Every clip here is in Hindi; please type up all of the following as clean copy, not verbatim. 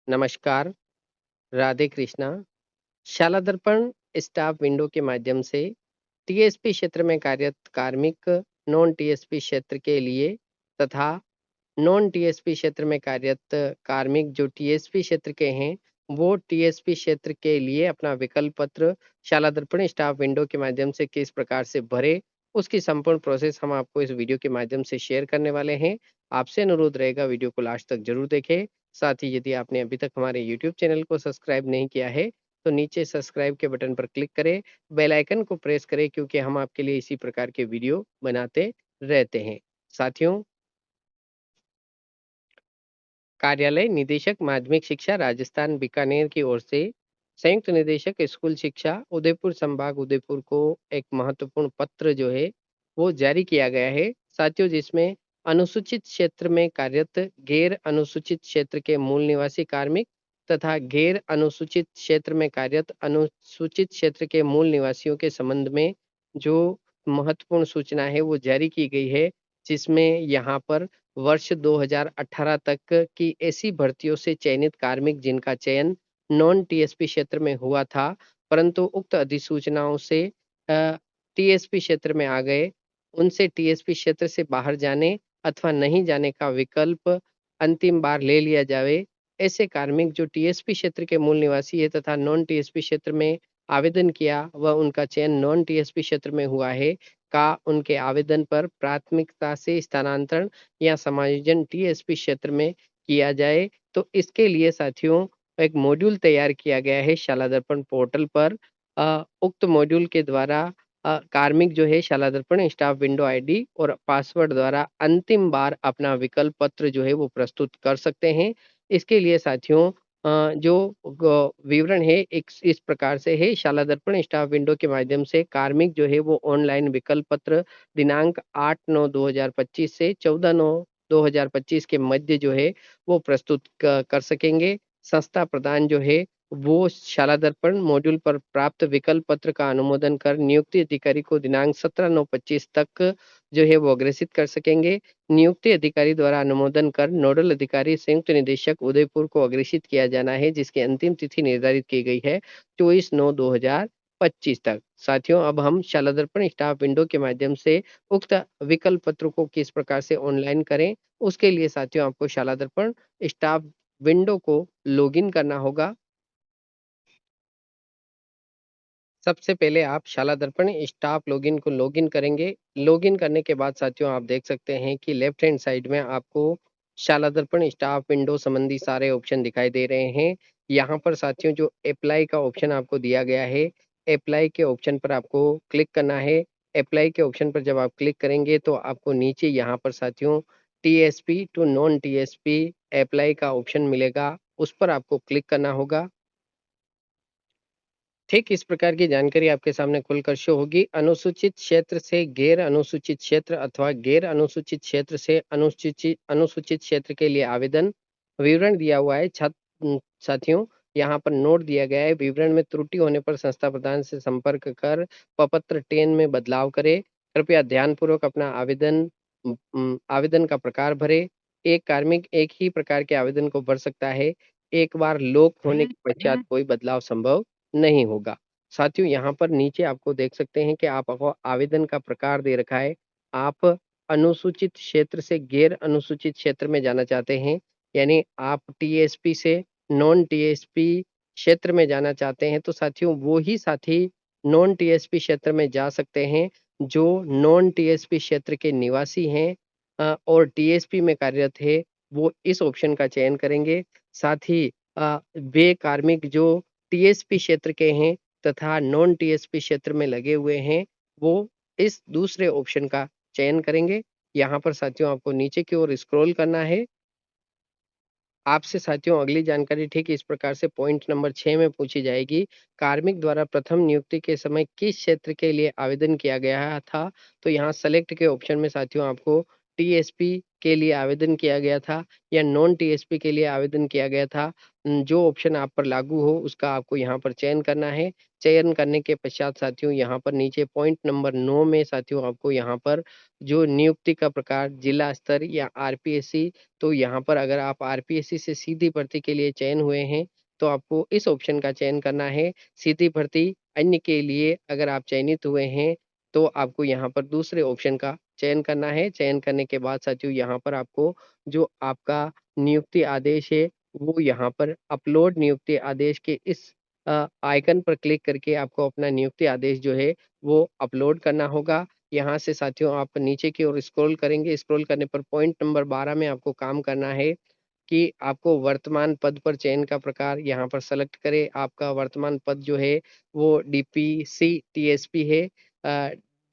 नमस्कार, राधे कृष्णा। शाला दर्पण स्टाफ विंडो के माध्यम से टीएसपी क्षेत्र में कार्यरत कार्मिक नॉन टीएसपी क्षेत्र के लिए तथा नॉन टीएसपी क्षेत्र में कार्यरत कार्मिक जो टीएसपी क्षेत्र के हैं, वो टीएसपी क्षेत्र के लिए अपना विकल्प पत्र शाला दर्पण स्टाफ विंडो के माध्यम से किस प्रकार से भरे, उसकी संपूर्ण प्रोसेस हम आपको इस वीडियो के माध्यम से शेयर करने वाले हैं। आपसे अनुरोध रहेगा वीडियो को लास्ट तक ज़रूर देखें। साथ ही यदि आपने अभी तक हमारे यूट्यूब चैनल को सब्सक्राइब नहीं किया है, तो नीचे सब्सक्राइब के बटन पर क्लिक करें, बेल आइकन को प्रेस करें क्योंकि हम आपके लिए इसी प्रकार के वीडियो बनाते रहते हैं। साथियों, कार्यालय निदेशक माध्यमिक शिक्षा राजस्थान बीकानेर की ओर से संयुक्त निदेशक स्कूल शिक्षा उदयपुर संभाग उदयपुर को एक महत्वपूर्ण पत्र जो है वो जारी किया गया है। साथियों, जिसमें अनुसूचित क्षेत्र में कार्यरत गैर अनुसूचित क्षेत्र के मूल निवासी कार्मिक तथा गैर अनुसूचित क्षेत्र में कार्यरत अनुसूचित क्षेत्र के मूल निवासियों के संबंध में जो महत्वपूर्ण सूचना है वो जारी की गई है, जिसमें यहाँ पर वर्ष 2018 तक की ऐसी भर्तियों से चयनित कार्मिक जिनका चयन नॉन टीएसपी क्षेत्र में हुआ था, परंतु उक्त अधिसूचनाओं से टीएसपी क्षेत्र में आ गए, उनसे टीएसपी क्षेत्र से बाहर जाने अथवा नहीं जाने का विकल्प अंतिम बार ले लिया जाए। ऐसे कार्मिक जो टीएसपी क्षेत्र के मूल निवासी है तथा नॉन टीएसपी क्षेत्र में आवेदन किया व उनका चयन नॉन टीएसपी क्षेत्र में हुआ है, का उनके आवेदन पर प्राथमिकता से स्थानांतरण या समायोजन टीएसपी क्षेत्र में किया जाए। तो इसके लिए साथियों एक मॉड्यूल तैयार किया गया है शाला दर्पण पोर्टल पर। उक्त मॉड्यूल के द्वारा कार्मिक जो है शाला दर्पण स्टाफ विंडो आईडी और पासवर्ड द्वारा अंतिम बार अपना विकल्प पत्र जो है वो प्रस्तुत कर सकते हैं। इसके लिए साथियों जो विवरण है एक इस प्रकार से है। शाला दर्पण स्टाफ विंडो के माध्यम से कार्मिक जो है वो ऑनलाइन विकल्प पत्र दिनांक 8/9/2025 से 14/9/2025 के मध्य जो है वो प्रस्तुत कर सकेंगे। संस्था प्रदान जो है वो शाला दर्पण मॉड्यूल पर प्राप्त विकल्प पत्र का अनुमोदन कर नियुक्ति अधिकारी को दिनांक 17/9/25 तक जो है वो अग्रेसित कर सकेंगे। नियुक्ति अधिकारी द्वारा अनुमोदन कर नोडल अधिकारी संयुक्त निदेशक उदयपुर को अग्रेसित किया जाना है, जिसकी अंतिम तिथि निर्धारित की गई है 24/9/2025 तक। साथियों, अब हम शाला दर्पण स्टाफ विंडो के माध्यम से उक्त विकल्प पत्र को किस प्रकार से ऑनलाइन करें, उसके लिए साथियों आपको शाला दर्पण स्टाफ विंडो को लॉगिन करना होगा। सबसे पहले आप शाला दर्पण स्टाफ लॉगिन को लॉगिन करेंगे। लॉगिन करने के बाद साथियों आप देख सकते हैं कि लेफ्ट हैंड साइड में आपको शाला दर्पण स्टाफ विंडो संबंधी सारे ऑप्शन दिखाई दे रहे हैं। यहाँ पर साथियों जो अप्लाई का ऑप्शन आपको दिया गया है, अप्लाई के ऑप्शन पर आपको क्लिक करना है। अप्लाई के ऑप्शन पर जब आप क्लिक करेंगे तो आपको नीचे यहाँ पर साथियों TSP to non TSP apply का ऑप्शन मिलेगा, उस पर आपको क्लिक करना होगा। ठीक इस प्रकार की जानकारी आपके सामने खुलकर शो होगी। अनुसूचित क्षेत्र से गैर अनुसूचित क्षेत्र अथवा गैर अनुसूचित क्षेत्र से अनुसूचित अनुसूचित क्षेत्र के लिए आवेदन विवरण दिया हुआ है। साथियों, यहाँ पर नोट दिया गया है, विवरण में त्रुटि होने पर संस्था प्रधान से संपर्क कर प्रपत्र 10 में बदलाव करें। कृपया ध्यानपूर्वक अपना आवेदन का प्रकार भरें। एक कार्मिक एक ही प्रकार के आवेदन को भर सकता है। एक बार लॉक होने के पश्चात कोई बदलाव संभव नहीं होगा। साथियों, यहाँ पर नीचे आपको देख सकते हैं कि आपको आवेदन का प्रकार दे रखा है। आप अनुसूचित क्षेत्र से गैर अनुसूचित क्षेत्र में जाना चाहते हैं, यानी आप टीएसपी से नॉन टीएसपी क्षेत्र में जाना चाहते हैं, तो साथियों वो ही साथी नॉन टीएसपी क्षेत्र में जा सकते हैं जो नॉन टीएसपी क्षेत्र के निवासी हैं और टीएसपी में कार्यरत है, वो इस ऑप्शन का चयन करेंगे। साथ ही वे कार्मिक जो टीएसपी क्षेत्र के हैं तथा नॉन टीएसपी क्षेत्र में लगे हुए हैं, वो इस दूसरे ऑप्शन का चयन करेंगे। यहाँ पर साथियों आपको नीचे की ओर स्क्रॉल करना है। आपसे साथियों अगली जानकारी ठीक इस प्रकार से पॉइंट नंबर 6 में पूछी जाएगी। कार्मिक द्वारा प्रथम नियुक्ति के समय किस क्षेत्र के लिए आवेदन किया गया था? तो यहाँ सेलेक्ट के ऑप्शन में साथियों आपको टीएसपी के लिए आवेदन किया गया था या नॉन टीएसपी के लिए आवेदन किया गया था। जो ऑप्शन आप पर लागू हो उसका आपको यहाँ पर चयन करना है। चयन करने के पश्चात साथियों यहाँ पर नीचे पॉइंट नंबर 9 में साथियों आपको यहाँ पर जो नियुक्ति का प्रकार जिला स्तर या आरपीएससी, तो यहाँ पर अगर आप आरपीएससी से सीधी भर्ती के लिए चयन हुए हैं, तो आपको इस ऑप्शन का चयन करना है। सीधी भर्ती अन्य के लिए अगर आप चयनित हुए हैं, तो आपको यहाँ पर दूसरे ऑप्शन का चयन करना है। चयन करने के बाद साथियों यहाँ पर आपको जो आपका नियुक्ति आदेश है, वो यहाँ पर अपलोड नियुक्ति आदेश के इस आइकन पर क्लिक करके आपको अपना नियुक्ति आदेश जो है, वो अपलोड करना होगा। यहाँ से साथियों आप नीचे की ओर स्क्रॉल करेंगे, स्क्रॉल करने पर पॉइंट नंबर 12 में आपको काम करना है कि आपको वर्तमान पद पर चयन का प्रकार यहाँ पर सेलेक्ट करें। आपका वर्तमान पद जो है वो डीपीसी टीएसपी है,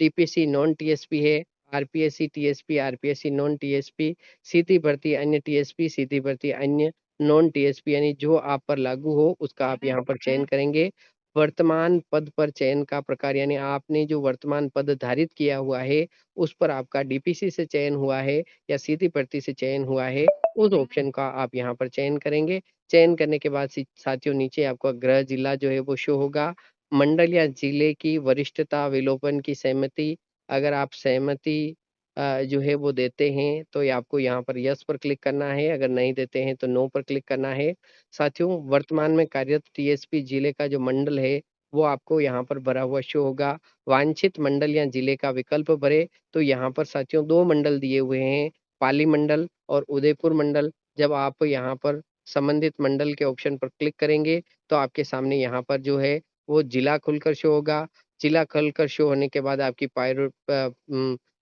डीपीसी नॉन टीएसपी है, RPSC TSP, RPSC non TSP, सीधी भर्ती अन्य टीएसपी, सीधी भर्ती अन्य नॉन टीएसपी, यानी जो आप पर लागू हो उसका आप यहाँ पर चयन करेंगे। वर्तमान पद पर चयन का प्रकार यानी आपने जो वर्तमान पद धारित किया हुआ है, उस पर आपका डीपीसी से चयन हुआ है या सीधी भर्ती से चयन हुआ है, उस ऑप्शन का आप यहाँ पर चयन करेंगे। चयन करने के बाद साथियों नीचे आपका गृह जिला जो है वो शो होगा। मंडल या जिले की वरिष्ठता विलोपन की सहमति, अगर आप सहमति जो है वो देते हैं, तो ये आपको यहाँ पर यस पर क्लिक करना है, अगर नहीं देते हैं तो नो पर क्लिक करना है। साथियों वर्तमान में कार्यरत टीएसपी जिले का जो मंडल है, वो आपको यहाँ पर भरा हुआ शो होगा। वांछित मंडल या जिले का विकल्प भरें, तो यहाँ पर साथियों 2 मंडल दिए हुए हैं, पाली मंडल और उदयपुर मंडल। जब आप यहाँ पर संबंधित मंडल के ऑप्शन पर क्लिक करेंगे, तो आपके सामने यहाँ पर जो है वो जिला खुलकर शो होगा। जिला खुलकर शो होने के बाद आपकी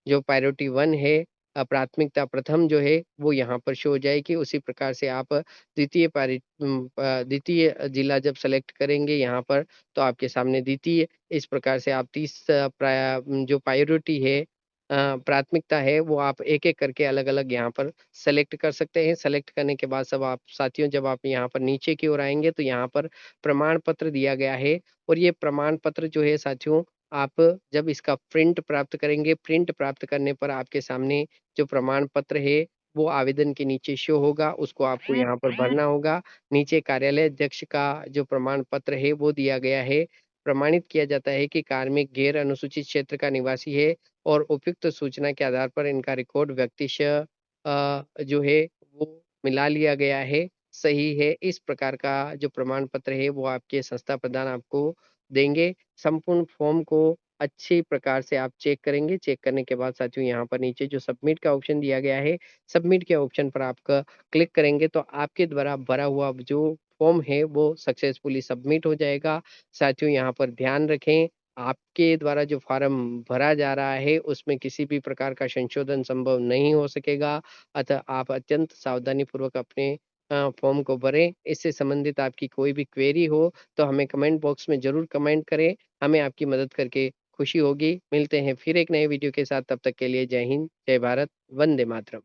जो प्रायोरिटी 1 है, प्राथमिकता प्रथम जो है वो यहाँ पर शो हो जाएगी। उसी प्रकार से आप द्वितीय जिला जब सेलेक्ट करेंगे यहाँ पर, तो आपके सामने द्वितीय, इस प्रकार से आप 30 जो प्रायोरिटी है, प्राथमिकता है, वो आप एक-एक करके अलग-अलग यहाँ पर सेलेक्ट कर सकते हैं। सेलेक्ट करने के बाद सब आप साथियों जब आप यहाँ पर नीचे की ओर आएँगे, तो यहाँ पर प्रमाण पत्र दिया गया है और ये प्रमाण पत्र जो है साथियों, आप जब इसका प्रिंट प्राप्त करेंगे, प्रिंट प्राप्त करने पर आपके सामने जो प्रमाण पत्र है, वो आवेदन के नीचे शो होगा, उसको आपको यहाँ पर भरना होगा। नीचे कार्यालय अध्यक्ष का जो प्रमाण पत्र है, वो दिया गया है। प्रमाणित किया जाता है कि कार्मिक गैर अनुसूचित क्षेत्र का निवासी है और उपयुक्त सूचना के आधार पर इनका रिकॉर्ड व्यक्तिशः जो है वो मिला लिया गया है, सही है। इस प्रकार का जो प्रमाण पत्र है, वो आपके संस्था प्रधान आपको देंगे। संपूर्ण फॉर्म को अच्छी प्रकार से आप चेक करेंगे। चेक करने के बाद साथियों यहाँ पर नीचे जो सबमिट का ऑप्शन दिया गया है, सबमिट के ऑप्शन पर आपका क्लिक करेंगे तो आपके द्वारा भरा हुआ जो फॉर्म है वो सक्सेसफुली सबमिट हो जाएगा। साथियों यहाँ पर ध्यान रखें, आपके द्वारा जो फ़ॉर्म भरा जा रहा है उसमें किसी भी प्रकार का संशोधन संभव नहीं हो सकेगा। अतः आप अत्यंत सावधानीपूर्वक अपने फॉर्म को भरें। इससे संबंधित आपकी कोई भी क्वेरी हो तो हमें कमेंट बॉक्स में ज़रूर कमेंट करें, हमें आपकी मदद करके खुशी होगी। मिलते हैं फिर एक नए वीडियो के साथ, तब तक के लिए जय हिंद, जय भारत, वंदे मातरम।